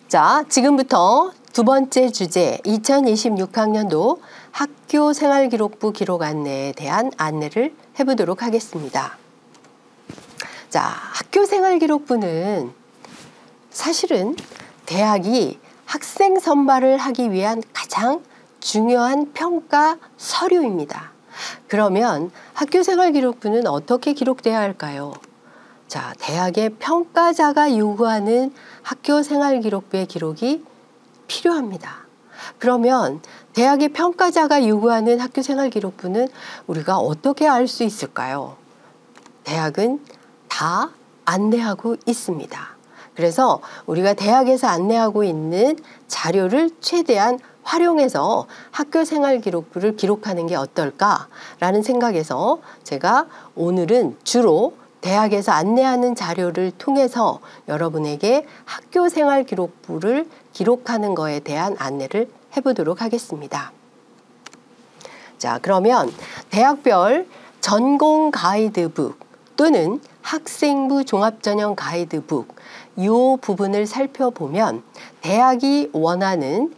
자, 지금부터 두 번째 주제 2026학년도 학교생활기록부 기록 안내에 대한 안내를 해보도록 하겠습니다. 자, 학교생활기록부는 사실은 대학이 학생 선발을 하기 위한 가장 중요한 평가 서류입니다. 그러면 학교생활기록부는 어떻게 기록돼야 할까요? 자, 대학의 평가자가 요구하는 학교생활기록부의 기록이 필요합니다. 그러면 대학의 평가자가 요구하는 학교생활기록부는 우리가 어떻게 알 수 있을까요? 대학은 다 안내하고 있습니다. 그래서 우리가 대학에서 안내하고 있는 자료를 최대한 활용해서 학교생활기록부를 기록하는 게 어떨까라는 생각에서 제가 오늘은 주로 대학에서 안내하는 자료를 통해서 여러분에게 학교생활기록부를 기록하는 것에 대한 안내를 해보도록 하겠습니다. 자, 그러면 대학별 전공 가이드북 또는 학생부 종합전형 가이드북 이 부분을 살펴보면 대학이 원하는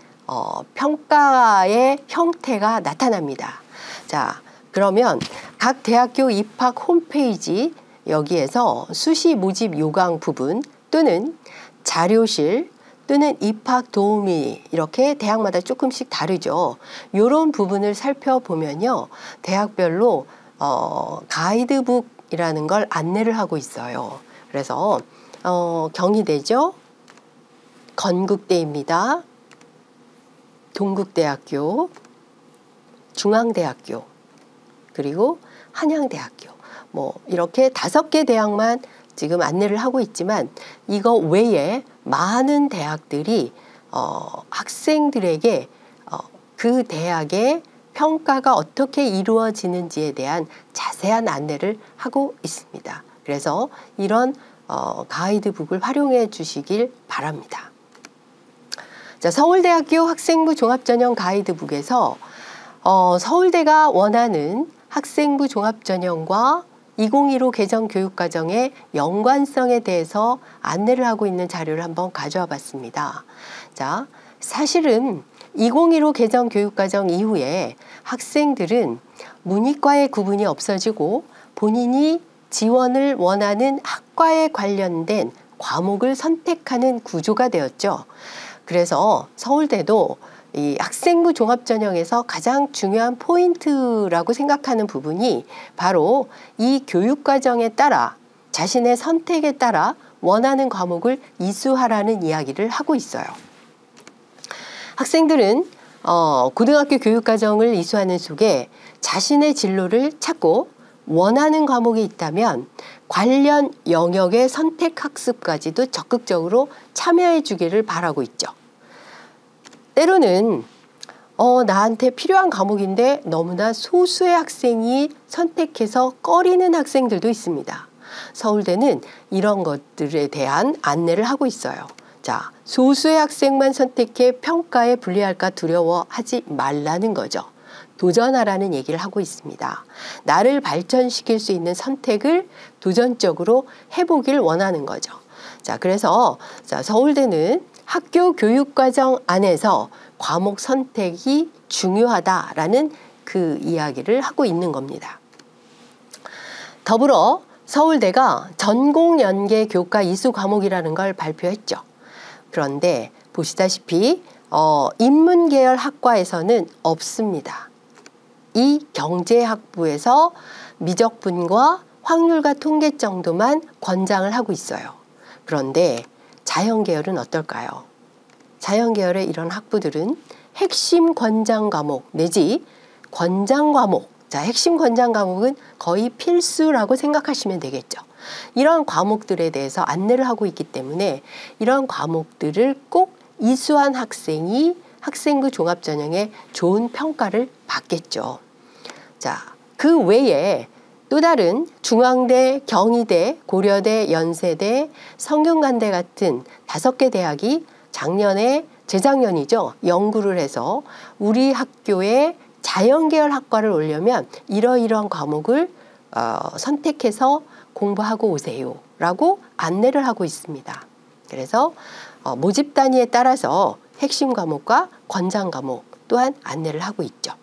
평가의 형태가 나타납니다. 자, 그러면 각 대학교 입학 홈페이지 여기에서 수시 모집 요강 부분 또는 자료실 또는 입학 도우미 이렇게 대학마다 조금씩 다르죠. 이런 부분을 살펴보면요. 대학별로 가이드북이라는 걸 안내를 하고 있어요. 그래서 경희대죠. 건국대입니다. 동국대학교, 중앙대학교, 그리고 한양대학교 뭐 이렇게 5개 대학만 지금 안내를 하고 있지만 이거 외에 많은 대학들이 학생들에게 그 대학의 평가가 어떻게 이루어지는지에 대한 자세한 안내를 하고 있습니다. 그래서 이런 가이드북을 활용해 주시길 바랍니다. 자, 서울대학교 학생부 종합전형 가이드북에서 서울대가 원하는 학생부 종합전형과 2015 개정 교육과정의 연관성에 대해서 안내를 하고 있는 자료를 한번 가져와 봤습니다. 자, 사실은 2015 개정 교육과정 이후에 학생들은 문이과의 구분이 없어지고 본인이 지원을 원하는 학과에 관련된 과목을 선택하는 구조가 되었죠. 그래서 서울대도 이 학생부 종합전형에서 가장 중요한 포인트라고 생각하는 부분이 바로 이 교육과정에 따라 자신의 선택에 따라 원하는 과목을 이수하라는 이야기를 하고 있어요. 학생들은 고등학교 교육과정을 이수하는 속에 자신의 진로를 찾고 원하는 과목이 있다면 관련 영역의 선택학습까지도 적극적으로 참여해 주기를 바라고 있죠. 때로는 나한테 필요한 과목인데 너무나 소수의 학생이 선택해서 꺼리는 학생들도 있습니다. 서울대는 이런 것들에 대한 안내를 하고 있어요. 자, 소수의 학생만 선택해 평가에 불리할까 두려워하지 말라는 거죠. 도전하라는 얘기를 하고 있습니다. 나를 발전시킬 수 있는 선택을 도전적으로 해보길 원하는 거죠. 자, 그래서 서울대는 학교 교육과정 안에서 과목 선택이 중요하다라는 그 이야기를 하고 있는 겁니다. 더불어 서울대가 전공연계 교과 이수 과목이라는 걸 발표했죠. 그런데 보시다시피 인문계열 학과에서는 없습니다. 이 경제학부에서 미적분과 확률과 통계 정도만 권장을 하고 있어요. 그런데 자연계열은 어떨까요? 자연계열의 이런 학부들은 핵심 권장 과목 내지 권장 과목, 자, 핵심 권장 과목은 거의 필수라고 생각하시면 되겠죠. 이런 과목들에 대해서 안내를 하고 있기 때문에 이런 과목들을 꼭 이수한 학생이 학생부 종합전형에 좋은 평가를 받겠죠. 자, 그 외에 또 다른 중앙대, 경희대, 고려대, 연세대, 성균관대 같은 5개 대학이 재작년이죠. 연구를 해서 우리 학교에 자연계열 학과를 오려면 이러이러한 과목을 선택해서 공부하고 오세요 라고 안내를 하고 있습니다. 그래서 모집 단위에 따라서 핵심 과목과 권장 과목 또한 안내를 하고 있죠.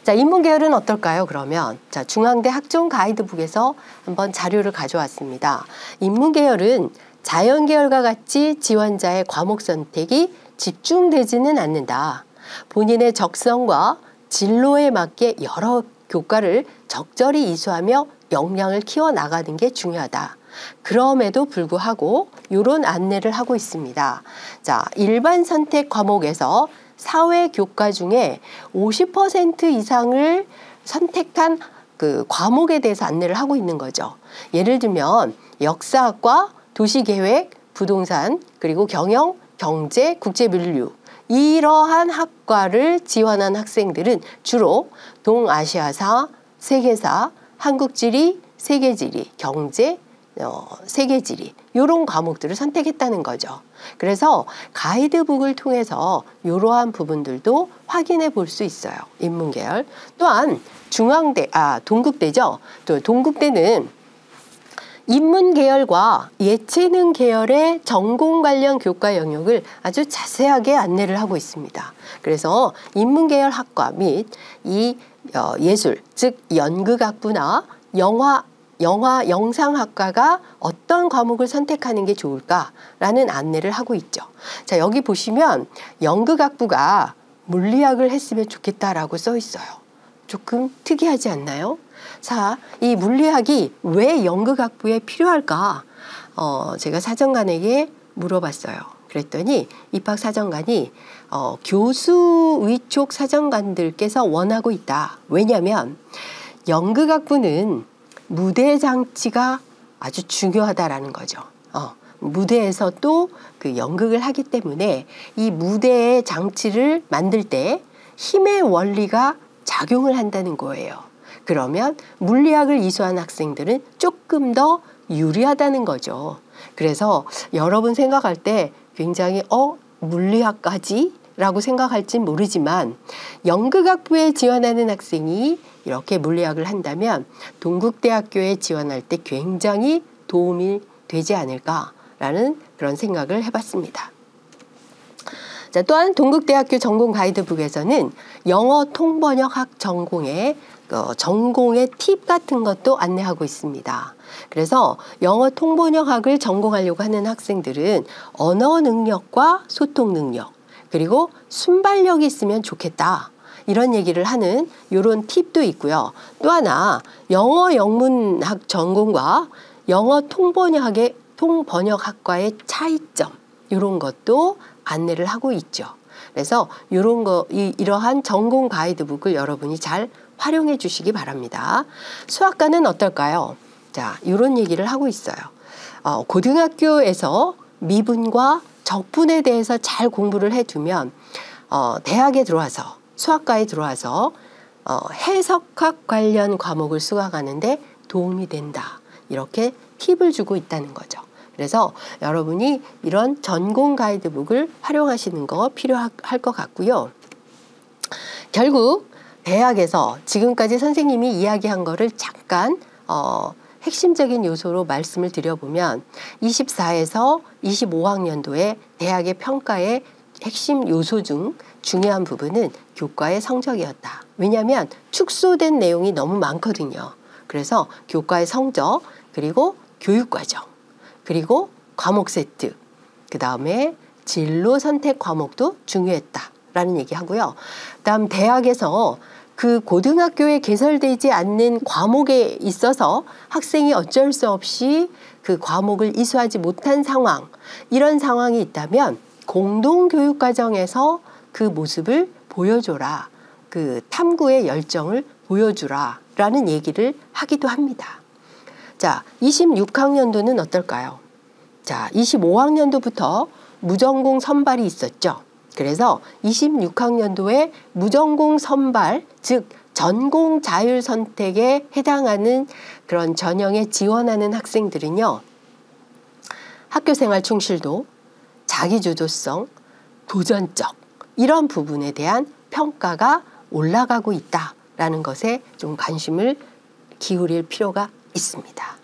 자, 인문계열은 어떨까요? 그러면 자, 중앙대 학종 가이드북에서 한번 자료를 가져왔습니다. 인문계열은 자연계열과 같이 지원자의 과목 선택이 집중되지는 않는다. 본인의 적성과 진로에 맞게 여러 교과를 적절히 이수하며 역량을 키워나가는 게 중요하다. 그럼에도 불구하고 이런 안내를 하고 있습니다. 자, 일반 선택 과목에서 사회 교과 중에 50% 이상을 선택한 그 과목에 대해서 안내를 하고 있는 거죠. 예를 들면 역사학과, 도시계획, 부동산, 그리고 경영, 경제, 국제물류 이러한 학과를 지원한 학생들은 주로 동아시아사, 세계사, 한국지리, 세계지리, 경제, 세계지리 이런 과목들을 선택했다는 거죠. 그래서 가이드북을 통해서 이러한 부분들도 확인해 볼 수 있어요. 인문계열. 또한 동국대죠. 또 동국대는 인문계열과 예체능 계열의 전공 관련 교과 영역을 아주 자세하게 안내를 하고 있습니다. 그래서 인문계열 학과 및 이 예술, 즉 연극학부나 영상학과가 어떤 과목을 선택하는 게 좋을까라는 안내를 하고 있죠. 자, 여기 보시면 연극학부가 물리학을 했으면 좋겠다라고 써 있어요. 조금 특이하지 않나요? 자, 이 물리학이 왜 연극학부에 필요할까? 제가 사정관에게 물어봤어요. 그랬더니 입학사정관이 교수 위촉 사정관들께서 원하고 있다. 왜냐하면 연극학부는 무대 장치가 아주 중요하다라는 거죠. 무대에서 또 그 연극을 하기 때문에 이 무대의 장치를 만들 때 힘의 원리가 작용을 한다는 거예요. 그러면 물리학을 이수한 학생들은 조금 더 유리하다는 거죠. 그래서 여러분 생각할 때 굉장히 물리학까지? 라고 생각할진 모르지만 연극학부에 지원하는 학생이 이렇게 물리학을 한다면 동국대학교에 지원할 때 굉장히 도움이 되지 않을까라는 그런 생각을 해봤습니다. 자, 또한 동국대학교 전공 가이드북에서는 영어 통번역학 전공의 팁 같은 것도 안내하고 있습니다. 그래서 영어 통번역학을 전공하려고 하는 학생들은 언어 능력과 소통 능력 그리고 순발력이 있으면 좋겠다. 이런 얘기를 하는 이런 팁도 있고요. 또 하나 영어 영문학 전공과 영어 통번역학과의 차이점 이런 것도 안내를 하고 있죠. 그래서 이러한 전공 가이드북을 여러분이 잘 활용해 주시기 바랍니다. 수학과는 어떨까요? 자, 이런 얘기를 하고 있어요. 고등학교에서 미분과 적분에 대해서 잘 공부를 해두면 대학에 들어와서 수학과에 들어와서 해석학 관련 과목을 수강하는데 도움이 된다. 이렇게 팁을 주고 있다는 거죠. 그래서 여러분이 이런 전공 가이드북을 활용하시는 거 필요할 것 같고요. 결국 대학에서 지금까지 선생님이 이야기한 거를 잠깐 핵심적인 요소로 말씀을 드려보면 24에서 25학년도에 대학의 평가의 핵심 요소 중 중요한 부분은 교과의 성적이었다. 왜냐하면 축소된 내용이 너무 많거든요. 그래서 교과의 성적, 그리고 교육과정, 그리고 과목 세트, 그 다음에 진로 선택 과목도 중요했다라는 얘기하고요. 그다음 대학에서 그 고등학교에 개설되지 않는 과목에 있어서 학생이 어쩔 수 없이 그 과목을 이수하지 못한 상황, 이런 상황이 있다면 공동교육과정에서 그 모습을 보여줘라. 그 탐구의 열정을 보여주라 라는 얘기를 하기도 합니다. 자, 26학년도는 어떨까요? 자, 25학년도부터 무전공 선발이 있었죠. 그래서 26학년도에 무전공 선발, 즉 전공 자율 선택에 해당하는 그런 전형에 지원하는 학생들은요. 학교생활 충실도, 자기주도성, 도전적 이런 부분에 대한 평가가 올라가고 있다라는 것에 좀 관심을 기울일 필요가 있습니다.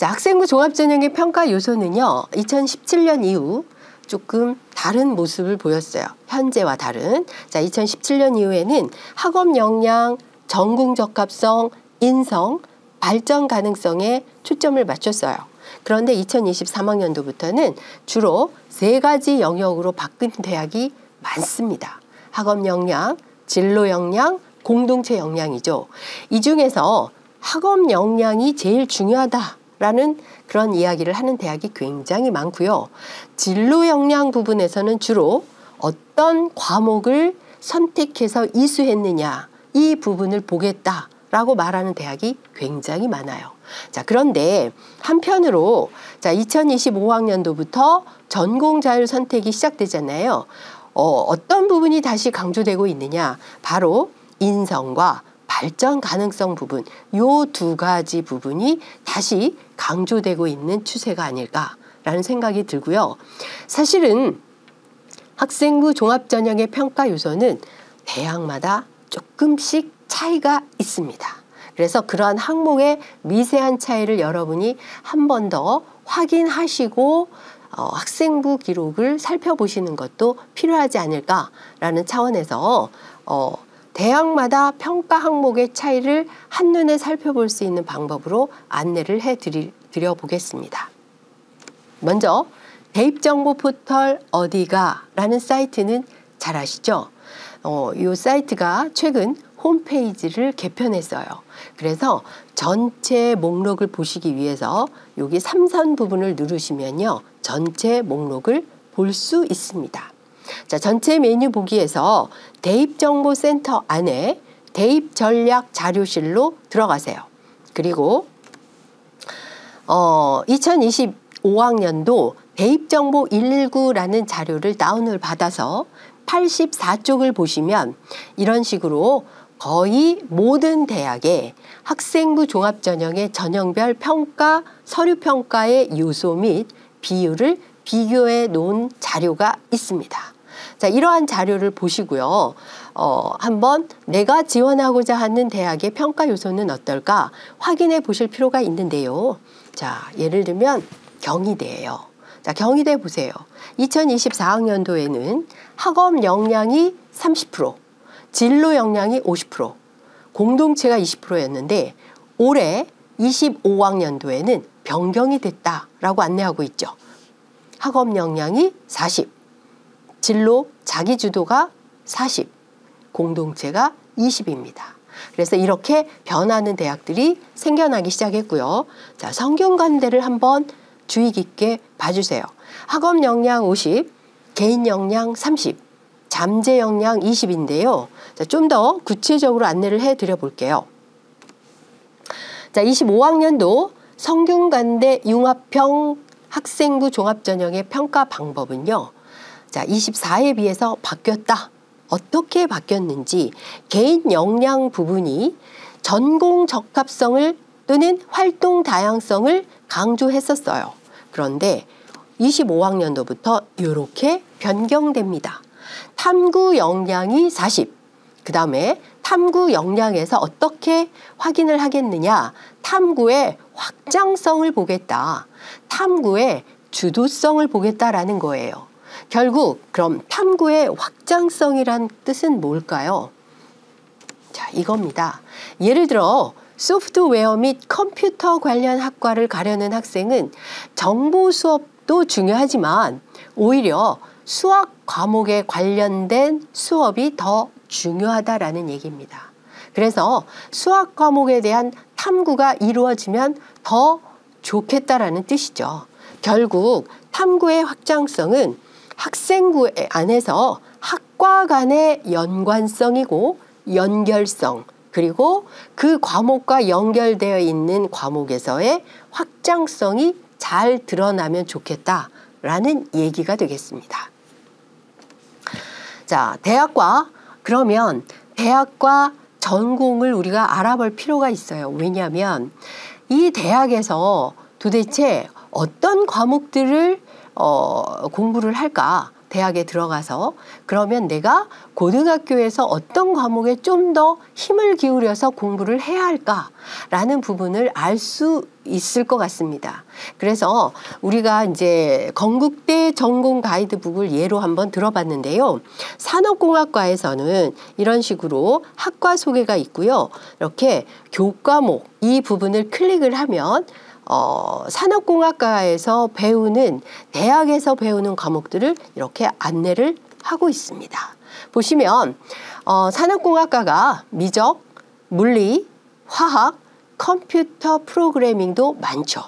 자, 학생부 종합전형의 평가 요소는요. 2017년 이후 조금 다른 모습을 보였어요. 현재와 다른. 자, 2017년 이후에는 학업 역량, 전공 적합성, 인성, 발전 가능성에 초점을 맞췄어요. 그런데 2023학년도부터는 주로 3가지 영역으로 바뀐 대학이 많습니다. 학업 역량, 진로 역량, 공동체 역량이죠. 이 중에서 학업 역량이 제일 중요하다라는 그런 이야기를 하는 대학이 굉장히 많고요. 진로 역량 부분에서는 주로 어떤 과목을 선택해서 이수했느냐 이 부분을 보겠다라고 말하는 대학이 굉장히 많아요. 자, 그런데 한편으로 자, 2025학년도부터 전공 자율 선택이 시작되잖아요. 어떤 부분이 다시 강조되고 있느냐? 바로 인성과 발전 가능성 부분, 요 2가지 부분이 다시 강조되고 있는 추세가 아닐까라는 생각이 들고요. 사실은 학생부 종합전형의 평가 요소는 대학마다 조금씩 차이가 있습니다. 그래서 그러한 항목의 미세한 차이를 여러분이 한 번 더 확인하시고 학생부 기록을 살펴보시는 것도 필요하지 않을까라는 차원에서 대학마다 평가 항목의 차이를 한눈에 살펴볼 수 있는 방법으로 안내를 해드려 보겠습니다. 먼저 대입정보 포털 어디가 라는 사이트는 잘 아시죠? 이 사이트가 최근 홈페이지를 개편했어요. 그래서 전체 목록을 보시기 위해서 여기 3선 부분을 누르시면요. 전체 목록을 볼 수 있습니다. 자, 전체 메뉴 보기에서 대입정보센터 안에 대입전략 자료실로 들어가세요. 그리고 2025학년도 대입정보 119라는 자료를 다운을 받아서 84쪽을 보시면 이런 식으로 거의 모든 대학의 학생부 종합전형의 전형별 평가, 서류평가의 요소 및 비율을 비교해 놓은 자료가 있습니다. 자, 이러한 자료를 보시고요. 한번 내가 지원하고자 하는 대학의 평가 요소는 어떨까 확인해 보실 필요가 있는데요. 자, 예를 들면 경희대예요. 자, 경희대 보세요. 2024학년도에는 학업 역량이 30%, 진로 역량이 50%, 공동체가 20%였는데 올해 25학년도에는 변경이 됐다라고 안내하고 있죠. 학업 역량이 40, 진로 자기주도가 40, 공동체가 20입니다. 그래서 이렇게 변하는 대학들이 생겨나기 시작했고요. 자, 성균관대를 한번 주의 깊게 봐주세요. 학업 역량 50, 개인 역량 30, 잠재 역량 20인데요. 좀 더 구체적으로 안내를 해드려 볼게요. 자, 25학년도 성균관대 융합형 학생부 종합전형의 평가 방법은요. 자, 24에 비해서 바뀌었다. 어떻게 바뀌었는지 개인 역량 부분이 전공 적합성을 또는 활동 다양성을 강조했었어요. 그런데 25학년도부터 이렇게 변경됩니다. 탐구 역량이 40, 그 다음에 탐구 역량에서 어떻게 확인을 하겠느냐. 탐구의 확장성을 보겠다. 탐구의 주도성을 보겠다라는 거예요. 결국 그럼 탐구의 확장성이란 뜻은 뭘까요? 자, 이겁니다. 예를 들어 소프트웨어 및 컴퓨터 관련 학과를 가려는 학생은 정보 수업도 중요하지만 오히려 수학 과목에 관련된 수업이 더 중요하다라는 얘기입니다. 그래서 수학 과목에 대한 탐구가 이루어지면 더 좋겠다라는 뜻이죠. 결국 탐구의 확장성은 학생부 안에서 학과 간의 연관성이고 연결성, 그리고 그 과목과 연결되어 있는 과목에서의 확장성이 잘 드러나면 좋겠다라는 얘기가 되겠습니다. 자, 그러면 대학과 전공을 우리가 알아볼 필요가 있어요. 왜냐하면 이 대학에서 도대체 어떤 과목들을 공부를 할까? 대학에 들어가서 그러면 내가 고등학교에서 어떤 과목에 좀 더 힘을 기울여서 공부를 해야 할까라는 부분을 알 수 있을 것 같습니다. 그래서 우리가 이제 건국대 전공 가이드북을 예로 한번 들어봤는데요. 산업공학과에서는 이런 식으로 학과 소개가 있고요. 이렇게 교과목 이 부분을 클릭을 하면 산업공학과에서 배우는 대학에서 배우는 과목들을 이렇게 안내를 하고 있습니다. 보시면 산업공학과가 미적, 물리, 화학, 컴퓨터 프로그래밍도 많죠.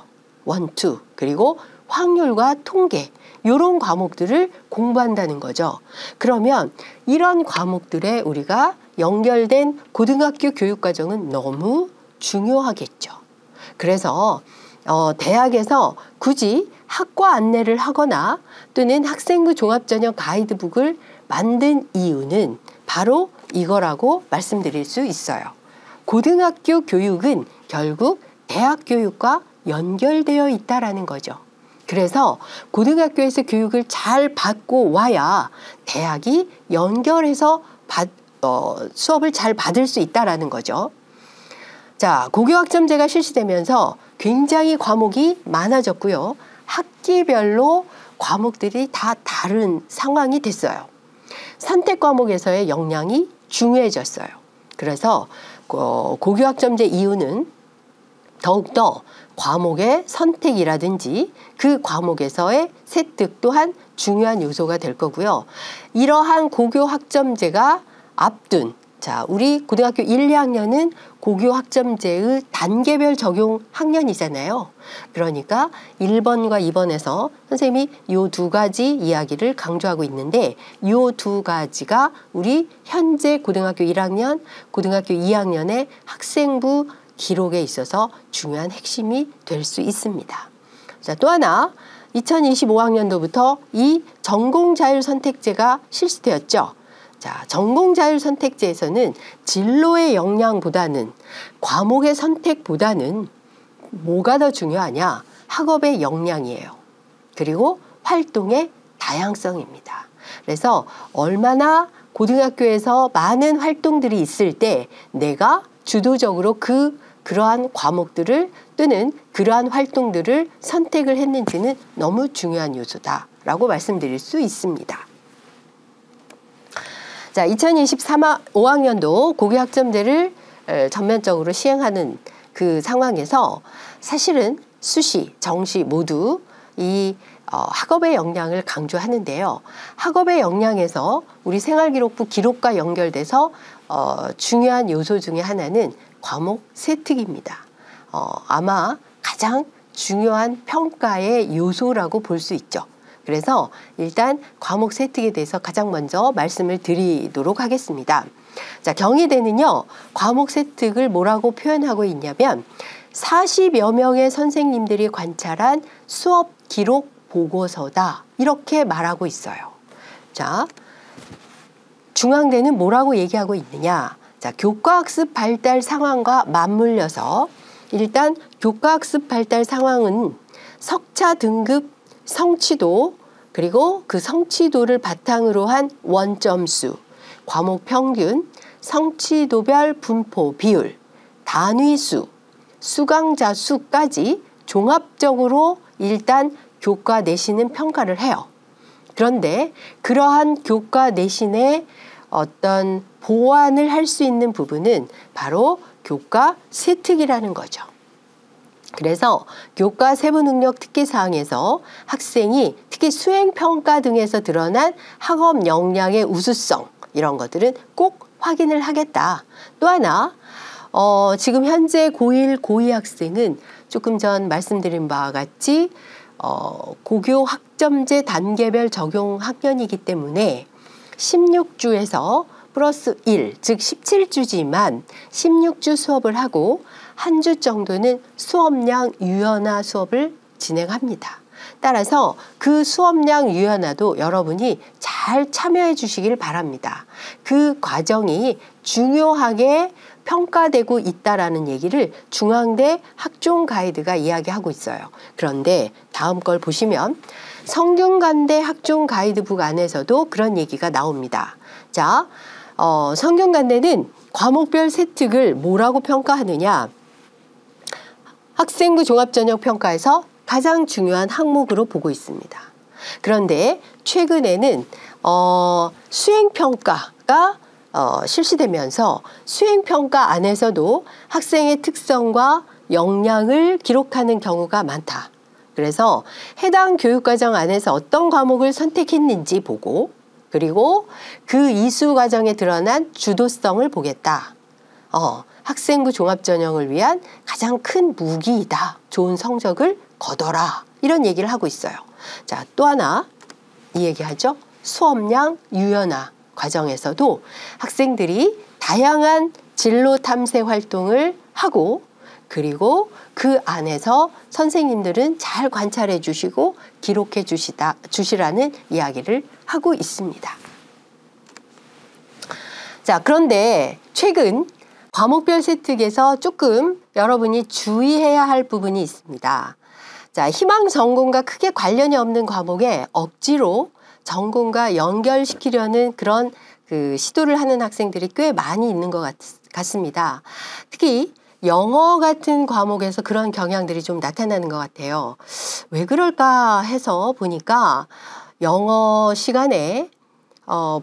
1, 2 그리고 확률과 통계 이런 과목들을 공부한다는 거죠. 그러면 이런 과목들에 우리가 연결된 고등학교 교육과정은 너무 중요하겠죠. 그래서 대학에서 굳이 학과 안내를 하거나 또는 학생부 종합전형 가이드북을 만든 이유는 바로 이거라고 말씀드릴 수 있어요. 고등학교 교육은 결국 대학 교육과 연결되어 있다라는 거죠. 그래서 고등학교에서 교육을 잘 받고 와야 대학이 연결해서 수업을 잘 받을 수 있다라는 거죠. 자, 고교학점제가 실시되면서 굉장히 과목이 많아졌고요. 학기별로 과목들이 다 다른 상황이 됐어요. 선택 과목에서의 역량이 중요해졌어요. 그래서 고교학점제 이후는 더욱더 과목의 선택이라든지 그 과목에서의 세특 또한 중요한 요소가 될 거고요. 이러한 고교학점제가 앞둔 우리 고등학교 1, 2학년은 고교학점제의 단계별 적용 학년이잖아요. 그러니까 1번과 2번에서 선생님이 이 두 가지 이야기를 강조하고 있는데 이 두 가지가 우리 현재 고등학교 1학년, 고등학교 2학년의 학생부 기록에 있어서 중요한 핵심이 될 수 있습니다. 자, 또 하나 2025학년도부터 이 전공자율선택제가 실시되었죠. 자, 전공자율선택제에서는 진로의 역량보다는 과목의 선택보다는 뭐가 더 중요하냐? 학업의 역량이에요. 그리고 활동의 다양성입니다. 그래서 얼마나 고등학교에서 많은 활동들이 있을 때 내가 주도적으로 그러한 과목들을 또는 그러한 활동들을 선택을 했는지는 너무 중요한 요소다라고 말씀드릴 수 있습니다. 자, 2025학년도 고교학점제를 전면적으로 시행하는 그 상황에서 사실은 수시, 정시 모두 이 학업의 역량을 강조하는데요. 학업의 역량에서 우리 생활기록부 기록과 연결돼서 중요한 요소 중에 하나는 과목 세특입니다. 아마 가장 중요한 평가의 요소라고 볼 수 있죠. 그래서 일단 과목 세특에 대해서 가장 먼저 말씀을 드리도록 하겠습니다. 자, 경희대는요, 과목 세특을 뭐라고 표현하고 있냐면 40여 명의 선생님들이 관찰한 수업 기록 보고서다. 이렇게 말하고 있어요. 자, 중앙대는 뭐라고 얘기하고 있느냐. 자, 교과학습 발달 상황과 맞물려서 일단 교과학습 발달 상황은 석차 등급 성취도 그리고 그 성취도를 바탕으로 한 원점수, 과목 평균, 성취도별 분포 비율, 단위수, 수강자 수까지 종합적으로 일단 교과 내신은 평가를 해요. 그런데 그러한 교과 내신의 어떤 보완을 할 수 있는 부분은 바로 교과 세특이라는 거죠. 그래서 교과 세부능력 특기사항에서 학생이 특히 수행평가 등에서 드러난 학업 역량의 우수성 이런 것들은 꼭 확인을 하겠다. 또 하나 지금 현재 고1, 고2 학생은 조금 전 말씀드린 바와 같이 고교 학점제 단계별 적용 학년이기 때문에 16주에서 플러스 1, 즉 17주지만 16주 수업을 하고 한 주 정도는 수업량 유연화 수업을 진행합니다. 따라서 그 수업량 유연화도 여러분이 잘 참여해 주시길 바랍니다. 그 과정이 중요하게 평가되고 있다라는 얘기를 중앙대 학종 가이드가 이야기하고 있어요. 그런데 다음 걸 보시면 성균관대 학종 가이드북 안에서도 그런 얘기가 나옵니다. 자, 성균관대는 과목별 세특을 뭐라고 평가하느냐? 학생부 종합전형평가에서 가장 중요한 항목으로 보고 있습니다. 그런데 최근에는 수행평가가 실시되면서 수행평가 안에서도 학생의 특성과 역량을 기록하는 경우가 많다. 그래서 해당 교육과정 안에서 어떤 과목을 선택했는지 보고 그리고 그 이수 과정에 드러난 주도성을 보겠다. 학생부 종합전형을 위한 가장 큰 무기이다. 좋은 성적을 거둬라. 이런 얘기를 하고 있어요. 자, 또 하나 이 얘기하죠. 수업량 유연화 과정에서도 학생들이 다양한 진로 탐색 활동을 하고 그리고 그 안에서 선생님들은 잘 관찰해 주시고 기록해 주시라는 이야기를 하고 있습니다. 자, 그런데 최근 과목별 세특에서 조금 여러분이 주의해야 할 부분이 있습니다. 자, 희망 전공과 크게 관련이 없는 과목에 억지로 전공과 연결시키려는 그런 시도를 하는 학생들이 꽤 많이 있는 것 같습니다. 특히 영어 같은 과목에서 그런 경향들이 좀 나타나는 것 같아요. 왜 그럴까 해서 보니까 영어 시간에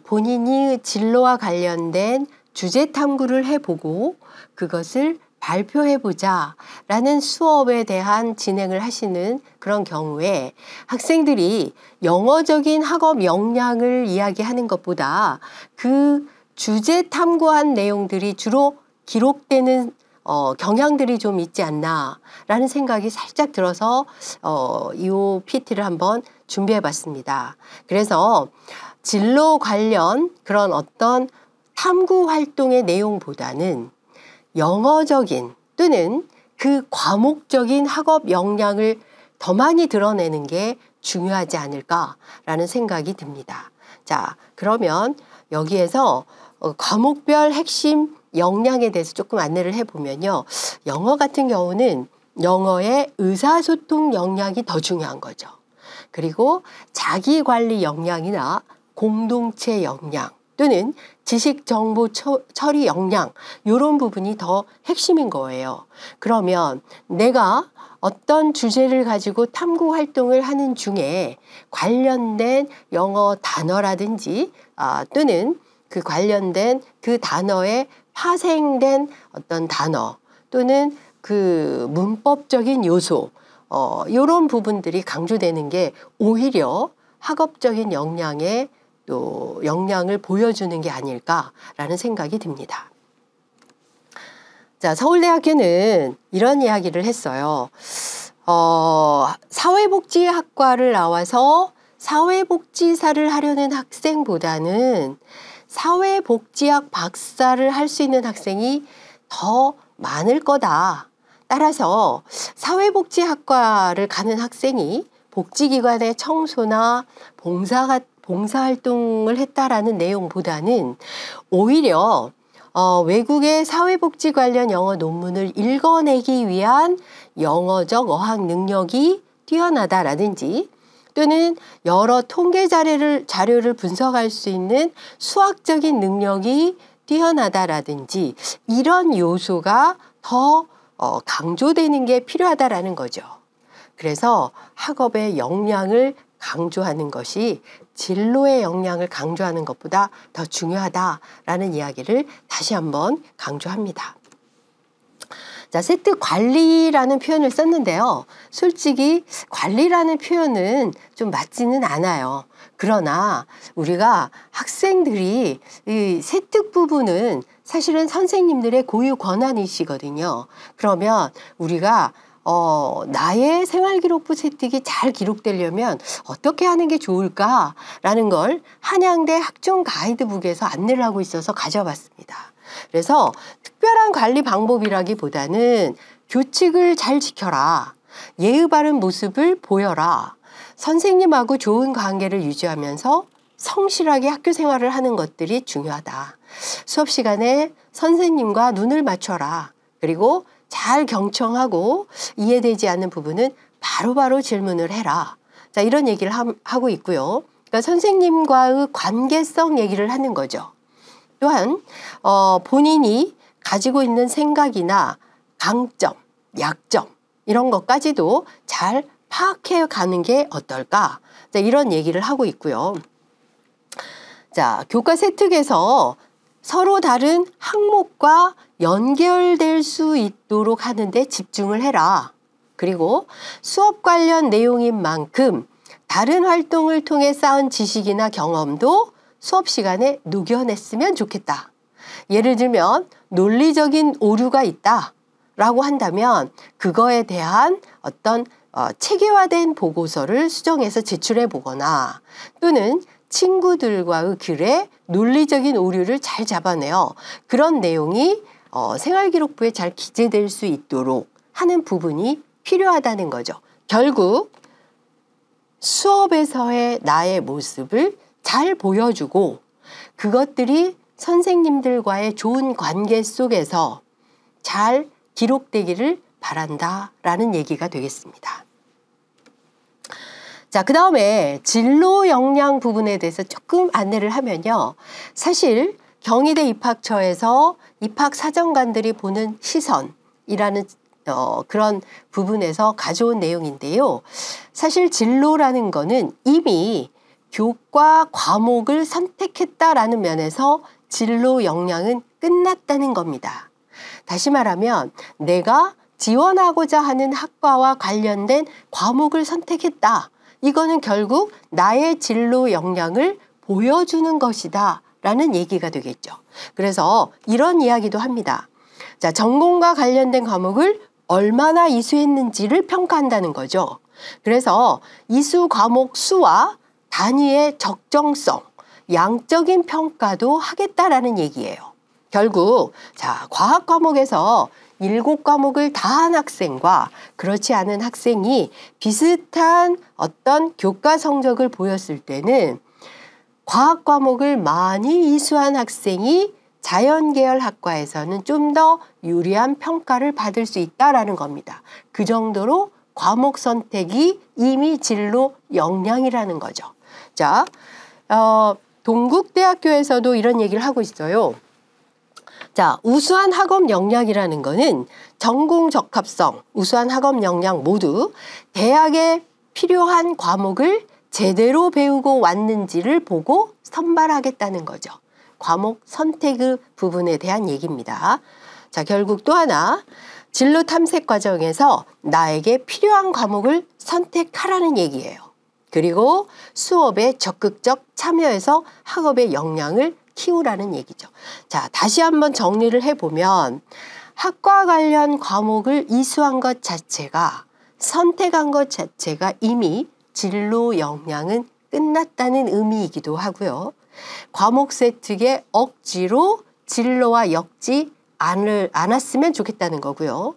본인이 진로와 관련된 주제 탐구를 해보고 그것을 발표해보자 라는 수업에 대한 진행을 하시는 그런 경우에 학생들이 영어적인 학업 역량을 이야기하는 것보다 그 주제 탐구한 내용들이 주로 기록되는 경향들이 좀 있지 않나 라는 생각이 살짝 들어서 이 PT를 한번 준비해 봤습니다. 그래서 진로 관련 그런 어떤 탐구 활동의 내용보다는 영어적인 또는 그 과목적인 학업 역량을 더 많이 드러내는 게 중요하지 않을까라는 생각이 듭니다. 자, 그러면 여기에서 과목별 핵심 역량에 대해서 조금 안내를 해보면요. 영어 같은 경우는 영어의 의사소통 역량이 더 중요한 거죠. 그리고 자기관리 역량이나 공동체 역량 또는 지식 정보 처리 역량 이런 부분이 더 핵심인 거예요. 그러면 내가 어떤 주제를 가지고 탐구 활동을 하는 중에 관련된 영어 단어라든지 또는 그 관련된 그 단어에 파생된 어떤 단어 또는 그 문법적인 요소 이런 부분들이 강조되는 게 오히려 학업적인 역량에 또 역량을 보여주는 게 아닐까라는 생각이 듭니다. 자, 서울대학교는 이런 이야기를 했어요. 사회복지학과를 나와서 사회복지사를 하려는 학생보다는 사회복지학 박사를 할 수 있는 학생이 더 많을 거다. 따라서 사회복지학과를 가는 학생이 복지기관의 청소나 봉사활동을 했다라는 내용보다는 오히려 외국의 사회복지 관련 영어 논문을 읽어내기 위한 영어적 어학 능력이 뛰어나다라든지 또는 여러 통계 자료를 분석할 수 있는 수학적인 능력이 뛰어나다라든지 이런 요소가 더 강조되는 게 필요하다라는 거죠. 그래서 학업의 역량을 강조하는 것이 진로의 역량을 강조하는 것보다 더 중요하다라는 이야기를 다시 한번 강조합니다. 자, 세특 관리라는 표현을 썼는데요. 솔직히 관리라는 표현은 좀 맞지는 않아요. 그러나 우리가 학생들이 이 세특 부분은 사실은 선생님들의 고유 권한이시거든요. 그러면 우리가 나의 생활기록부 세특이 잘 기록되려면 어떻게 하는 게 좋을까라는 걸 한양대 학종 가이드북에서 안내를 하고 있어서 가져봤습니다. 그래서 특별한 관리 방법이라기보다는 규칙을 잘 지켜라. 예의 바른 모습을 보여라. 선생님하고 좋은 관계를 유지하면서 성실하게 학교 생활을 하는 것들이 중요하다. 수업 시간에 선생님과 눈을 맞춰라. 그리고 잘 경청하고 이해되지 않는 부분은 바로바로 질문을 해라. 자, 이런 얘기를 하고 있고요. 그러니까 선생님과의 관계성 얘기를 하는 거죠. 또한 본인이 가지고 있는 생각이나 강점, 약점 이런 것까지도 잘 파악해 가는 게 어떨까? 자, 이런 얘기를 하고 있고요. 자, 교과 세특에서 서로 다른 항목과 연결될 수 있도록 하는데 집중을 해라. 그리고 수업 관련 내용인 만큼 다른 활동을 통해 쌓은 지식이나 경험도 수업 시간에 녹여냈으면 좋겠다. 예를 들면 논리적인 오류가 있다라고 한다면 그거에 대한 어떤 체계화된 보고서를 수정해서 제출해 보거나 또는 친구들과의 글에 논리적인 오류를 잘 잡아내어 그런 내용이 생활기록부에 잘 기재될 수 있도록 하는 부분이 필요하다는 거죠. 결국 수업에서의 나의 모습을 잘 보여주고 그것들이 선생님들과의 좋은 관계 속에서 잘 기록되기를 바란다라는 얘기가 되겠습니다. 자, 그 다음에 진로 역량 부분에 대해서 조금 안내를 하면요. 사실 경희대 입학처에서 입학사정관들이 보는 시선이라는 그런 부분에서 가져온 내용인데요. 사실 진로라는 거는 이미 교과 과목을 선택했다라는 면에서 진로 역량은 끝났다는 겁니다. 다시 말하면 내가 지원하고자 하는 학과와 관련된 과목을 선택했다. 이거는 결국 나의 진로 역량을 보여주는 것이다 라는 얘기가 되겠죠. 그래서 이런 이야기도 합니다. 자, 전공과 관련된 과목을 얼마나 이수했는지를 평가한다는 거죠. 그래서 이수 과목 수와 단위의 적정성, 양적인 평가도 하겠다라는 얘기예요. 결국 자, 과학 과목에서 7과목을 다 한 학생과 그렇지 않은 학생이 비슷한 어떤 교과 성적을 보였을 때는 과학 과목을 많이 이수한 학생이 자연계열 학과에서는 좀 더 유리한 평가를 받을 수 있다라는 겁니다. 그 정도로 과목 선택이 이미 진로 역량이라는 거죠. 자, 동국대학교에서도 이런 얘기를 하고 있어요. 자, 우수한 학업 역량이라는 거는 전공 적합성, 우수한 학업 역량 모두 대학에 필요한 과목을 제대로 배우고 왔는지를 보고 선발하겠다는 거죠. 과목 선택의 부분에 대한 얘기입니다. 자, 결국 또 하나 진로 탐색 과정에서 나에게 필요한 과목을 선택하라는 얘기예요. 그리고 수업에 적극적 참여해서 학업의 역량을 키우라는 얘기죠. 자, 다시 한번 정리를 해보면 학과 관련 과목을 이수한 것 자체가 선택한 것 자체가 이미 진로 역량은 끝났다는 의미이기도 하고요. 과목 세특에 억지로 진로와 엮지 않았으면 좋겠다는 거고요.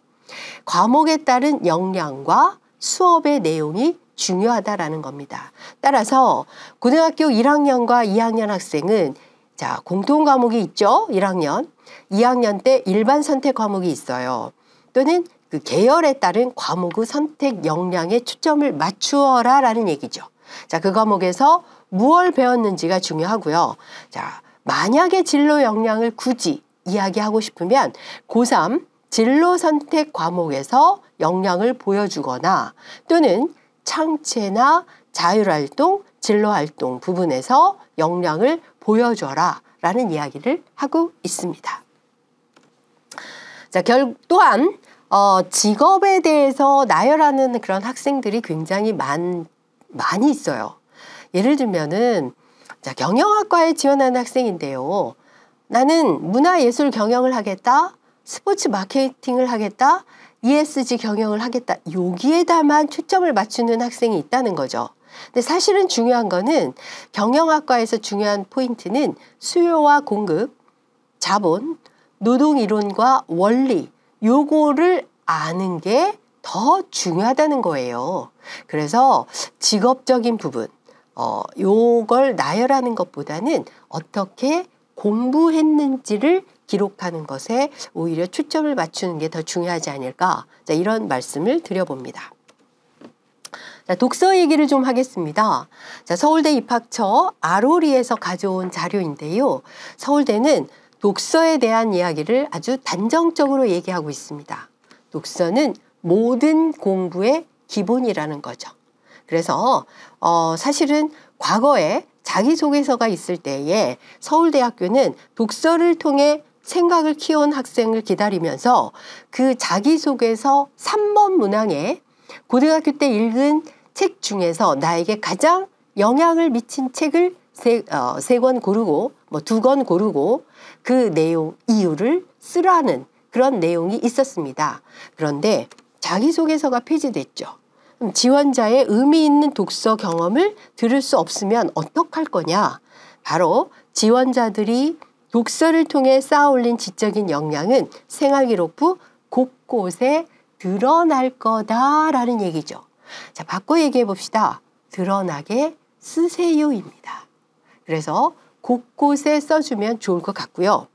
과목에 따른 역량과 수업의 내용이 중요하다라는 겁니다. 따라서 고등학교 1학년과 2학년 학생은 자, 공통 과목이 있죠. 1학년. 2학년 때 일반 선택 과목이 있어요. 또는 그 계열에 따른 과목의 선택 역량에 초점을 맞추어라 라는 얘기죠. 자, 그 과목에서 무엇을 배웠는지가 중요하고요. 자, 만약에 진로 역량을 굳이 이야기하고 싶으면 고3 진로 선택 과목에서 역량을 보여주거나 또는 창체나 자율활동, 진로활동 부분에서 역량을 보여줘라 라는 이야기를 하고 있습니다. 자, 또한 직업에 대해서 나열하는 그런 학생들이 굉장히 많이 있어요. 예를 들면은 자, 경영학과에 지원하는 학생인데요. 나는 문화예술 경영을 하겠다, 스포츠 마케팅을 하겠다, ESG 경영을 하겠다. 여기에다만 초점을 맞추는 학생이 있다는 거죠. 근데 사실은 중요한 거는 경영학과에서 중요한 포인트는 수요와 공급, 자본, 노동이론과 원리 요거를 아는 게 더 중요하다는 거예요. 그래서 직업적인 부분 요걸 나열하는 것보다는 어떻게 공부했는지를 기록하는 것에 오히려 초점을 맞추는 게 더 중요하지 않을까. 자, 이런 말씀을 드려봅니다. 자, 독서 얘기를 좀 하겠습니다. 자, 서울대 입학처 아로리에서 가져온 자료인데요. 서울대는 독서에 대한 이야기를 아주 단정적으로 얘기하고 있습니다. 독서는 모든 공부의 기본이라는 거죠. 그래서 사실은 과거에 자기소개서가 있을 때에 서울대학교는 독서를 통해 생각을 키운 학생을 기다리면서 그 자기소개서 3번 문항에 고등학교 때 읽은 책 중에서 나에게 가장 영향을 미친 책을 세 권 고르고 뭐 2권 고르고 그 내용 이유를 쓰라는 그런 내용이 있었습니다. 그런데 자기소개서가 폐지됐죠. 그럼 지원자의 의미 있는 독서 경험을 들을 수 없으면 어떡할 거냐? 바로 지원자들이 독서를 통해 쌓아올린 지적인 역량은 생활기록부 곳곳에 드러날 거다라는 얘기죠. 자, 바꿔 얘기해 봅시다. 드러나게 쓰세요입니다. 그래서 곳곳에 써주면 좋을 것 같고요.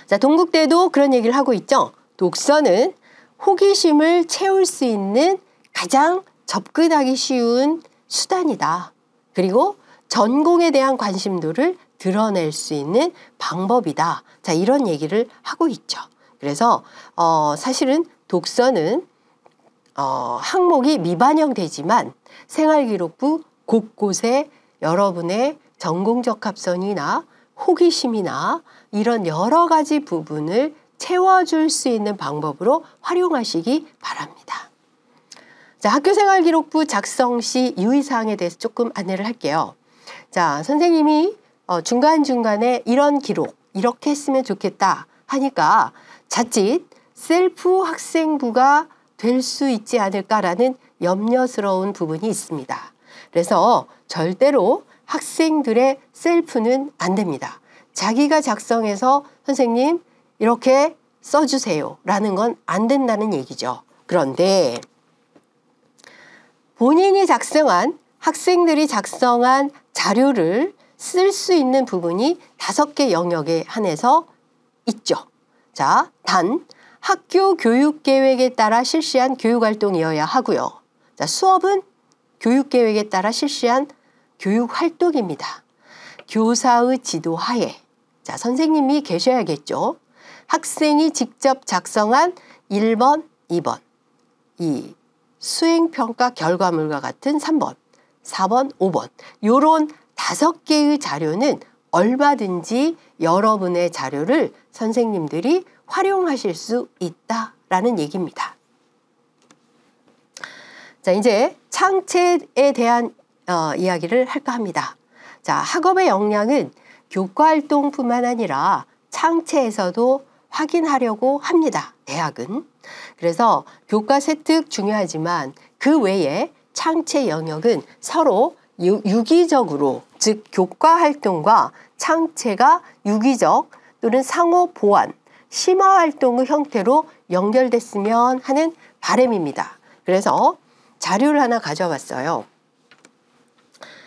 자, 동국대도 그런 얘기를 하고 있죠. 독서는 호기심을 채울 수 있는 가장 접근하기 쉬운 수단이다. 그리고 전공에 대한 관심도를 드러낼 수 있는 방법이다. 자, 이런 얘기를 하고 있죠. 그래서 사실은 독서는 항목이 미반영되지만 생활기록부 곳곳에 여러분의 전공적합성이나 호기심이나 이런 여러 가지 부분을 채워줄 수 있는 방법으로 활용하시기 바랍니다. 자, 학교생활기록부 작성 시 유의사항에 대해서 조금 안내를 할게요. 자, 선생님이 중간중간에 이런 기록, 이렇게 했으면 좋겠다 하니까 자칫 셀프 학생부가 될 수 있지 않을까라는 염려스러운 부분이 있습니다. 그래서 절대로 학생들의 셀프는 안 됩니다. 자기가 작성해서 선생님 이렇게 써주세요 라는 건 안 된다는 얘기죠. 그런데 본인이 작성한 학생들이 작성한 자료를 쓸 수 있는 부분이 5개 영역에 한해서 있죠. 자, 단 학교 교육계획에 따라 실시한 교육활동이어야 하고요. 자, 수업은 교육계획에 따라 실시한 교육활동입니다. 교사의 지도하에, 자, 선생님이 계셔야겠죠. 학생이 직접 작성한 1번, 2번, 이 수행평가 결과물과 같은 3번, 4번, 5번 요런 5개의 자료는 얼마든지 여러분의 자료를 선생님들이 활용하실 수 있다라는 얘기입니다. 자, 이제 창체에 대한 이야기를 할까 합니다. 자, 학업의 역량은 교과활동뿐만 아니라 창체에서도 확인하려고 합니다. 대학은. 그래서 교과 세특 중요하지만 그 외에 창체 영역은 서로 유기적으로, 즉 교과활동과 창체가 유기적 또는 상호 보완, 심화활동의 형태로 연결됐으면 하는 바람입니다. 그래서 자료를 하나 가져왔어요.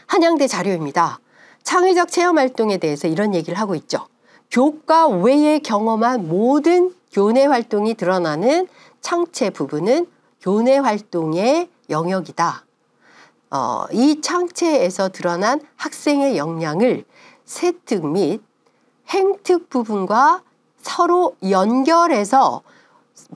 한양대 자료입니다. 창의적 체험활동에 대해서 이런 얘기를 하고 있죠. 교과 외에 경험한 모든 교내활동이 드러나는 창체 부분은 교내활동의 영역이다. 이 창체에서 드러난 학생의 역량을 세특 및 행특 부분과 서로 연결해서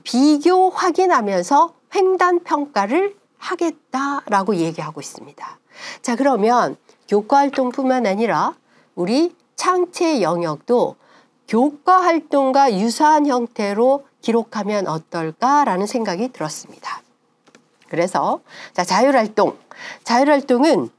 비교 확인하면서 횡단 평가를 하겠다라고 얘기하고 있습니다. 자, 그러면 교과활동뿐만 아니라 우리 창체 영역도 교과활동과 유사한 형태로 기록하면 어떨까라는 생각이 들었습니다. 그래서 자, 자율활동. 자율활동은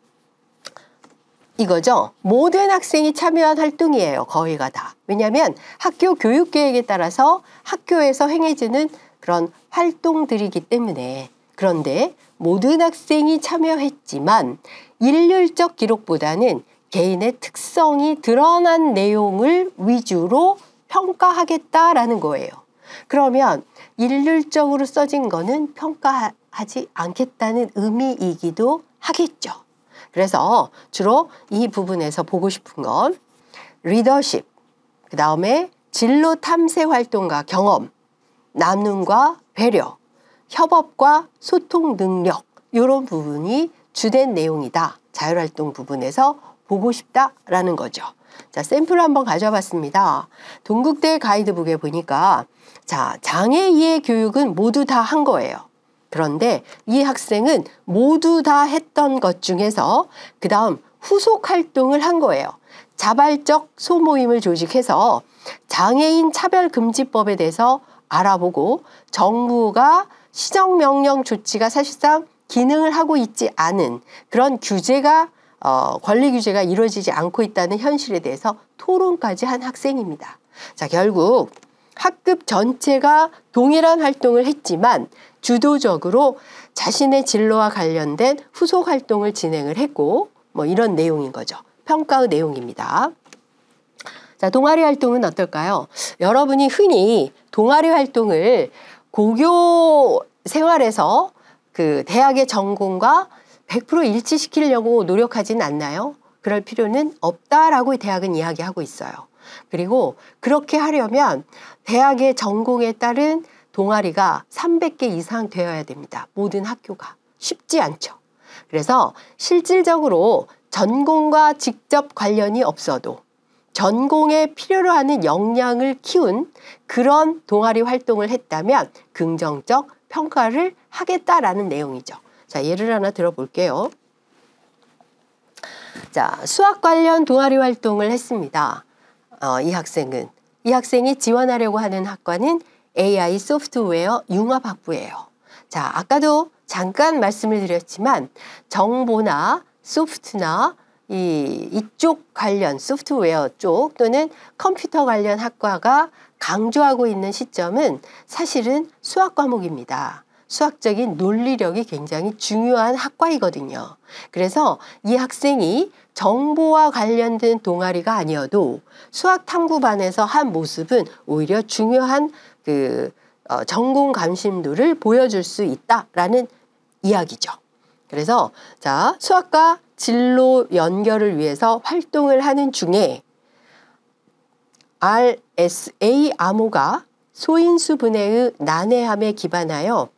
이거죠. 모든 학생이 참여한 활동이에요. 거의가 다. 왜냐하면 학교 교육계획에 따라서 학교에서 행해지는 그런 활동들이기 때문에. 그런데 모든 학생이 참여했지만 일률적 기록보다는 개인의 특성이 드러난 내용을 위주로 평가하겠다라는 거예요. 그러면 일률적으로 써진 거는 평가하지 않겠다는 의미이기도 하겠죠. 그래서 주로 이 부분에서 보고 싶은 건 리더십, 그 다음에 진로 탐색 활동과 경험, 나눔과 배려, 협업과 소통 능력 이런 부분이 주된 내용이다. 자율활동 부분에서 보고 싶다라는 거죠. 자, 샘플 한번 가져와 봤습니다. 동국대 가이드북에 보니까 자, 장애 이해 교육은 모두 다 한 거예요. 그런데 이 학생은 모두 다 했던 것 중에서 그 다음 후속 활동을 한 거예요. 자발적 소모임을 조직해서 장애인 차별금지법에 대해서 알아보고 정부가 시정명령 조치가 사실상 기능을 하고 있지 않은 그런 규제가 권리 규제가 이루어지지 않고 있다는 현실에 대해서 토론까지 한 학생입니다. 자, 결국 학급 전체가 동일한 활동을 했지만 주도적으로 자신의 진로와 관련된 후속 활동을 진행을 했고 뭐 이런 내용인 거죠. 평가의 내용입니다. 자, 동아리 활동은 어떨까요? 여러분이 흔히 동아리 활동을 고교 생활에서 그 대학의 전공과 100% 일치시키려고 노력하진 않나요? 그럴 필요는 없다라고 대학은 이야기하고 있어요. 그리고 그렇게 하려면 대학의 전공에 따른 동아리가 300개 이상 되어야 됩니다. 모든 학교가. 쉽지 않죠. 그래서 실질적으로 전공과 직접 관련이 없어도 전공에 필요로 하는 역량을 키운 그런 동아리 활동을 했다면 긍정적 평가를 하겠다라는 내용이죠. 자, 예를 하나 들어볼게요. 자, 수학 관련 동아리 활동을 했습니다. 이 학생이 지원하려고 하는 학과는 AI 소프트웨어 융합학부예요. 자, 아까도 잠깐 말씀을 드렸지만 정보나 소프트나 이쪽 관련 소프트웨어 쪽 또는 컴퓨터 관련 학과가 강조하고 있는 시점은 사실은 수학 과목입니다. 수학적인 논리력이 굉장히 중요한 학과이거든요. 그래서 이 학생이 정보와 관련된 동아리가 아니어도 수학 탐구반에서 한 모습은 오히려 중요한 전공 관심도를 보여줄 수 있다라는 이야기죠. 그래서 자, 수학과 진로 연결을 위해서 활동을 하는 중에 RSA 암호가 소인수 분해의 난해함에 기반하여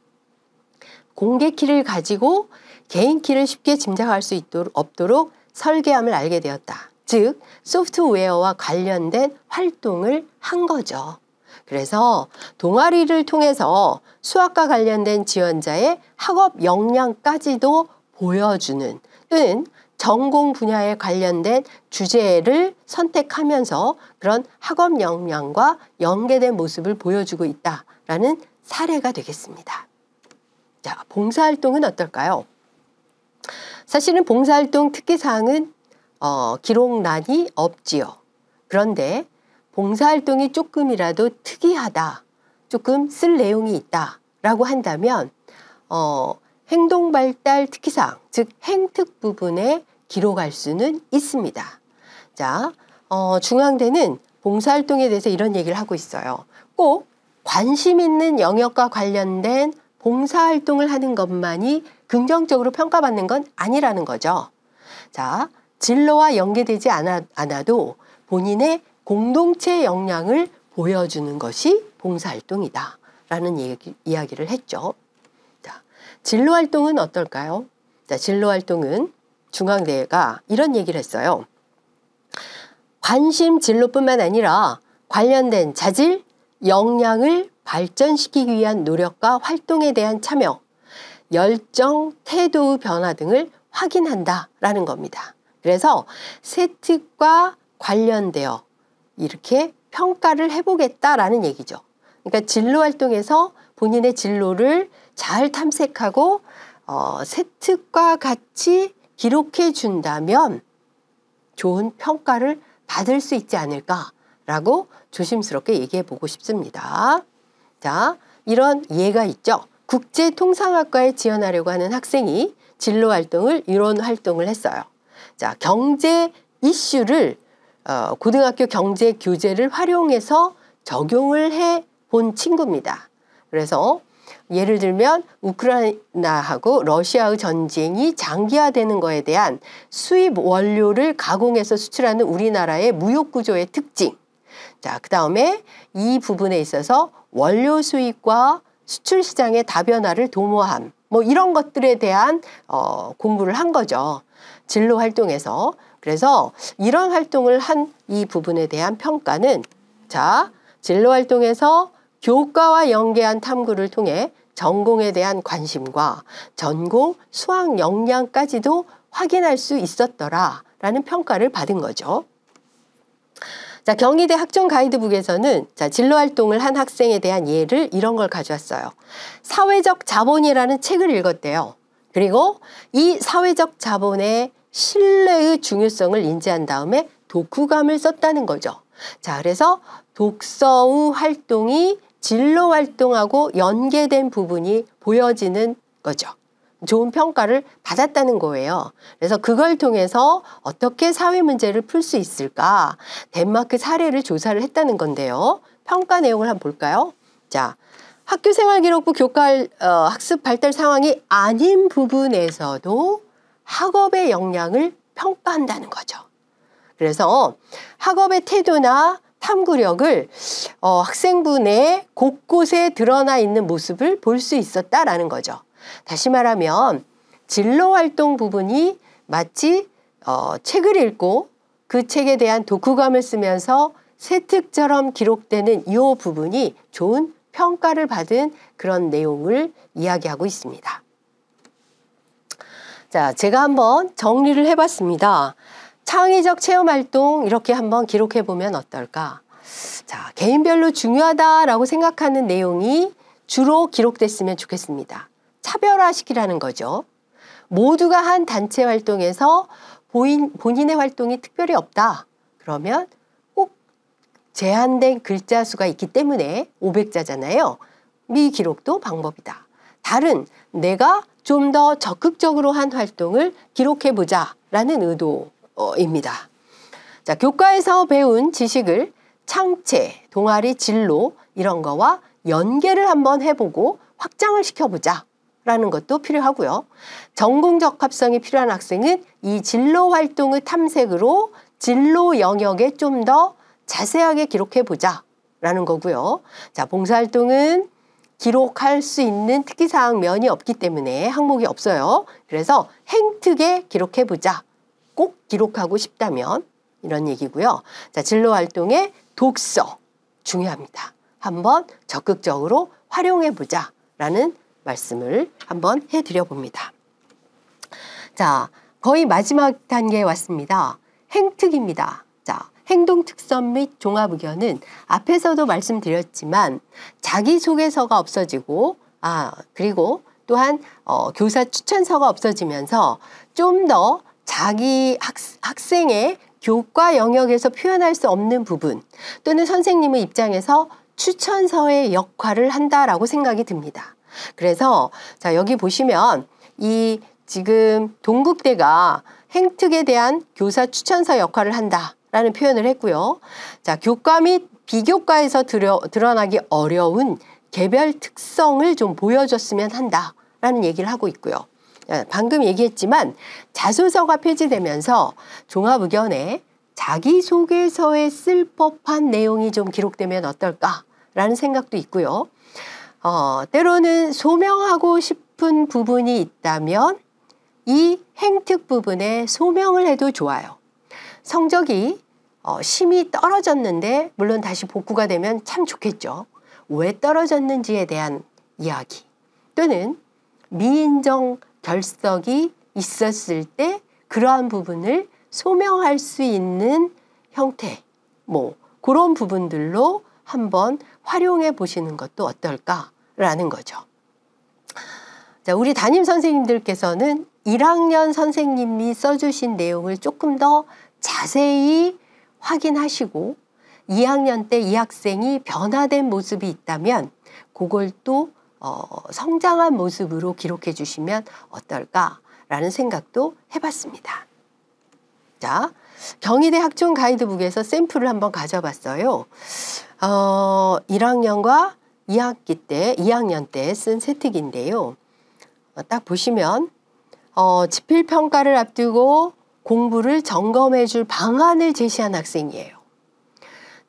공개 키를 가지고 개인 키를 쉽게 짐작할 수 없도록 설계함을 알게 되었다. 즉 소프트웨어와 관련된 활동을 한 거죠. 그래서 동아리를 통해서 수학과 관련된 지원자의 학업 역량까지도 보여주는 또는 전공 분야에 관련된 주제를 선택하면서 그런 학업 역량과 연계된 모습을 보여주고 있다라는 사례가 되겠습니다. 자, 봉사활동은 어떨까요? 사실은 봉사활동 특기사항은 기록란이 없지요. 그런데 봉사활동이 조금이라도 특이하다, 조금 쓸 내용이 있다라고 한다면 행동발달 특기사항, 즉 행특 부분에 기록할 수는 있습니다. 자, 중앙대는 봉사활동에 대해서 이런 얘기를 하고 있어요. 꼭 관심 있는 영역과 관련된 봉사활동을 하는 것만이 긍정적으로 평가받는 건 아니라는 거죠. 자, 진로와 연계되지 않아도 본인의 공동체 역량을 보여주는 것이 봉사활동이다 라는 이야기를 했죠. 자, 진로활동은 어떨까요? 자, 진로활동은 중앙대가 이런 얘기를 했어요. 관심 진로뿐만 아니라 관련된 자질, 역량을 발전시키기 위한 노력과 활동에 대한 참여, 열정, 태도의 변화 등을 확인한다라는 겁니다. 그래서 세특과 관련되어 이렇게 평가를 해보겠다라는 얘기죠. 그러니까 진로활동에서 본인의 진로를 잘 탐색하고 세특과 같이 기록해 준다면 좋은 평가를 받을 수 있지 않을까라고 조심스럽게 얘기해 보고 싶습니다. 자, 이런 예가 있죠. 국제통상학과에 지원하려고 하는 학생이 진로활동을 이런 활동을 했어요. 자, 경제 이슈를 고등학교 경제 교재를 활용해서 적용을 해 본 친구입니다. 그래서 예를 들면 우크라이나하고 러시아의 전쟁이 장기화되는 것에 대한 수입 원료를 가공해서 수출하는 우리나라의 무역 구조의 특징, 자, 그 다음에 이 부분에 있어서 원료 수입과 수출 시장의 다변화를 도모함. 뭐 이런 것들에 대한 공부를 한 거죠. 진로 활동에서. 그래서 이런 활동을 한 이 부분에 대한 평가는 자, 진로 활동에서 교과와 연계한 탐구를 통해 전공에 대한 관심과 전공 수학 역량까지도 확인할 수 있었더라 라는 평가를 받은 거죠. 자, 경희대 학종 가이드북에서는 자, 진로 활동을 한 학생에 대한 예를 이런 걸 가져왔어요. 사회적 자본이라는 책을 읽었대요. 그리고 이 사회적 자본의 신뢰의 중요성을 인지한 다음에 독후감을 썼다는 거죠. 자, 그래서 독서의 활동이 진로 활동하고 연계된 부분이 보여지는 거죠. 좋은 평가를 받았다는 거예요. 그래서 그걸 통해서 어떻게 사회 문제를 풀 수 있을까? 덴마크 사례를 조사를 했다는 건데요. 평가 내용을 한번 볼까요? 자, 학교생활기록부 교과 학습 발달 상황이 아닌 부분에서도 학업의 역량을 평가한다는 거죠. 그래서 학업의 태도나 탐구력을 학생분의 곳곳에 드러나 있는 모습을 볼 수 있었다라는 거죠. 다시 말하면 진로활동 부분이 마치 책을 읽고 그 책에 대한 독후감을 쓰면서 세특처럼 기록되는 이 부분이 좋은 평가를 받은 그런 내용을 이야기하고 있습니다. 자, 제가 한번 정리를 해봤습니다. 창의적 체험활동 이렇게 한번 기록해보면 어떨까? 자, 개인별로 중요하다라고 생각하는 내용이 주로 기록됐으면 좋겠습니다. 차별화시키라는 거죠. 모두가 한 단체 활동에서 본인의 활동이 특별히 없다. 그러면 꼭 제한된 글자 수가 있기 때문에 500자잖아요. 미 기록도 방법이다. 다른 내가 좀 더 적극적으로 한 활동을 기록해보자 라는 의도입니다. 자, 교과에서 배운 지식을 창체, 동아리, 진로 이런 거와 연계를 한번 해보고 확장을 시켜보자 라는 것도 필요하고요. 전공 적합성이 필요한 학생은 이 진로 활동의 탐색으로 진로 영역에 좀 더 자세하게 기록해보자 라는 거고요. 자, 봉사활동은 기록할 수 있는 특기사항 면이 없기 때문에 항목이 없어요. 그래서 행특에 기록해보자. 꼭 기록하고 싶다면 이런 얘기고요. 자, 진로활동의 독서 중요합니다. 한번 적극적으로 활용해보자 라는 말씀을 한번 해드려 봅니다. 자, 거의 마지막 단계에 왔습니다. 행특입니다. 자, 행동특선 및 종합의견은 앞에서도 말씀드렸지만 자기소개서가 없어지고 그리고 또한 교사 추천서가 없어지면서 좀 더 자기 학생의 교과 영역에서 표현할 수 없는 부분 또는 선생님의 입장에서 추천서의 역할을 한다라고 생각이 듭니다. 그래서 자, 여기 보시면 이 지금 동국대가 행특에 대한 교사 추천서 역할을 한다라는 표현을 했고요. 자, 교과 및 비교과에서 드러나기 어려운 개별 특성을 좀 보여줬으면 한다라는 얘기를 하고 있고요. 방금 얘기했지만 자소서가 폐지되면서 종합의견에 자기소개서에 쓸 법한 내용이 좀 기록되면 어떨까라는 생각도 있고요. 때로는 소명하고 싶은 부분이 있다면 이 행특 부분에 소명을 해도 좋아요. 성적이 심히 떨어졌는데 물론 다시 복구가 되면 참 좋겠죠. 왜 떨어졌는지에 대한 이야기 또는 미인정 결석이 있었을 때 그러한 부분을 소명할 수 있는 형태 뭐 그런 부분들로 한번 활용해 보시는 것도 어떨까라는 거죠. 자, 우리 담임 선생님들께서는 1학년 선생님이 써주신 내용을 조금 더 자세히 확인하시고 2학년 때 이 학생이 변화된 모습이 있다면 그걸 또 성장한 모습으로 기록해 주시면 어떨까라는 생각도 해봤습니다. 자, 경희대 학종 가이드북에서 샘플을 한번 가져봤어요. 1학년과 2학년 때 쓴 세특인데요. 딱 보시면 지필평가를 앞두고 공부를 점검해 줄 방안을 제시한 학생이에요.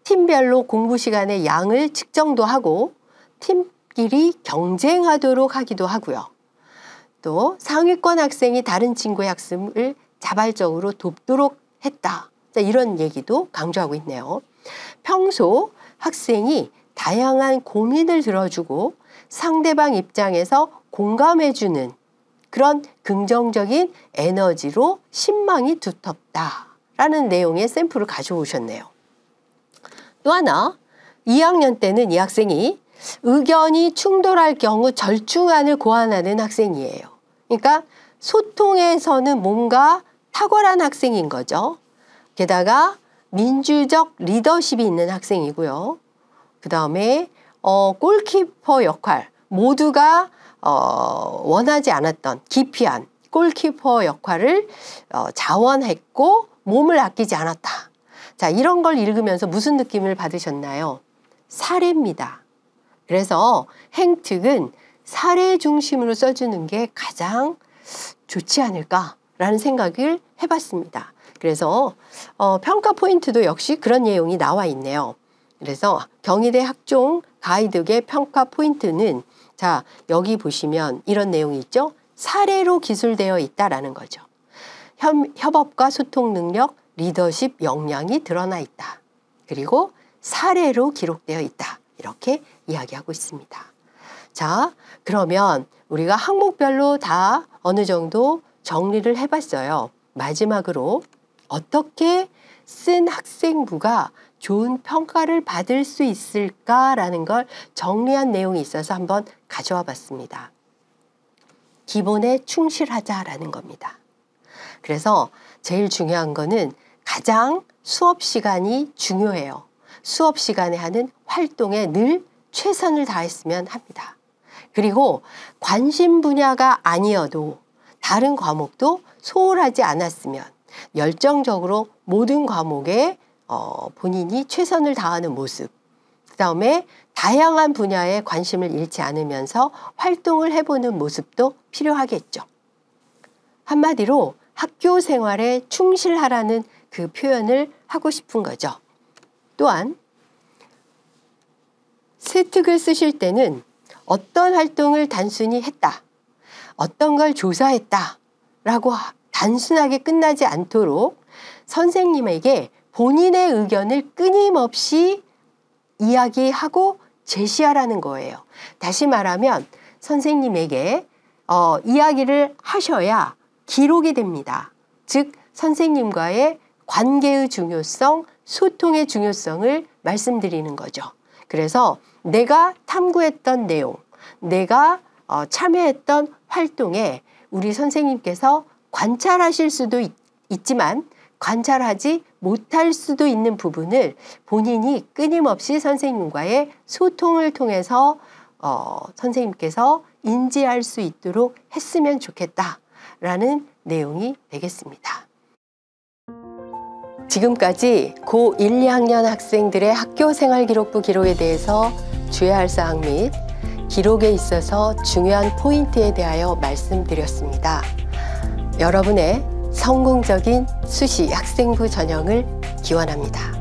팀별로 공부 시간의 양을 측정도 하고 팀끼리 경쟁하도록 하기도 하고요. 또 상위권 학생이 다른 친구의 학습을 자발적으로 돕도록 했다. 이런 얘기도 강조하고 있네요. 평소 학생이 다양한 고민을 들어주고 상대방 입장에서 공감해주는 그런 긍정적인 에너지로 신망이 두텁다라는 내용의 샘플을 가져오셨네요. 또 하나, 2학년 때는 이 학생이 의견이 충돌할 경우 절충안을 고안하는 학생이에요. 그러니까 소통에서는 뭔가 탁월한 학생인 거죠. 게다가 민주적 리더십이 있는 학생이고요. 그 다음에 골키퍼 역할, 모두가 원하지 않았던 기피한 골키퍼 역할을 자원했고 몸을 아끼지 않았다. 자, 이런 걸 읽으면서 무슨 느낌을 받으셨나요? 사례입니다. 그래서 행특은 사례 중심으로 써주는 게 가장 좋지 않을까라는 생각을 해봤습니다. 그래서 평가 포인트도 역시 그런 내용이 나와 있네요. 그래서 경희대 학종 가이드의 평가 포인트는 자, 여기 보시면 이런 내용이 있죠. 사례로 기술되어 있다라는 거죠. 협업과 소통 능력, 리더십 역량이 드러나 있다. 그리고 사례로 기록되어 있다. 이렇게 이야기하고 있습니다. 자, 그러면 우리가 항목별로 다 어느 정도 정리를 해봤어요. 마지막으로 어떻게 쓴 학생부가 좋은 평가를 받을 수 있을까라는 걸 정리한 내용이 있어서 한번 가져와 봤습니다. 기본에 충실하자라는 겁니다. 그래서 제일 중요한 거는 가장 수업 시간이 중요해요. 수업 시간에 하는 활동에 늘 최선을 다했으면 합니다. 그리고 관심 분야가 아니어도 다른 과목도 소홀하지 않았으면 열정적으로 모든 과목에 본인이 최선을 다하는 모습, 그 다음에 다양한 분야에 관심을 잃지 않으면서 활동을 해보는 모습도 필요하겠죠. 한마디로 학교 생활에 충실하라는 그 표현을 하고 싶은 거죠. 또한 세특을 쓰실 때는 어떤 활동을 단순히 했다, 어떤 걸 조사했다 라고 단순하게 끝나지 않도록 선생님에게 본인의 의견을 끊임없이 이야기하고 제시하라는 거예요. 다시 말하면 선생님에게 이야기를 하셔야 기록이 됩니다. 즉 선생님과의 관계의 중요성, 소통의 중요성을 말씀드리는 거죠. 그래서 내가 탐구했던 내용, 내가 참여했던 활동에 우리 선생님께서 관찰하실 수도 있지만 관찰하지 못할 수도 있는 부분을 본인이 끊임없이 선생님과의 소통을 통해서 선생님께서 인지할 수 있도록 했으면 좋겠다라는 내용이 되겠습니다. 지금까지 고 1, 2학년 학생들의 학교생활기록부 기록에 대해서 주의해야 할 사항 및 기록에 있어서 중요한 포인트에 대하여 말씀드렸습니다. 여러분의 성공적인 수시 학생부 전형을 기원합니다.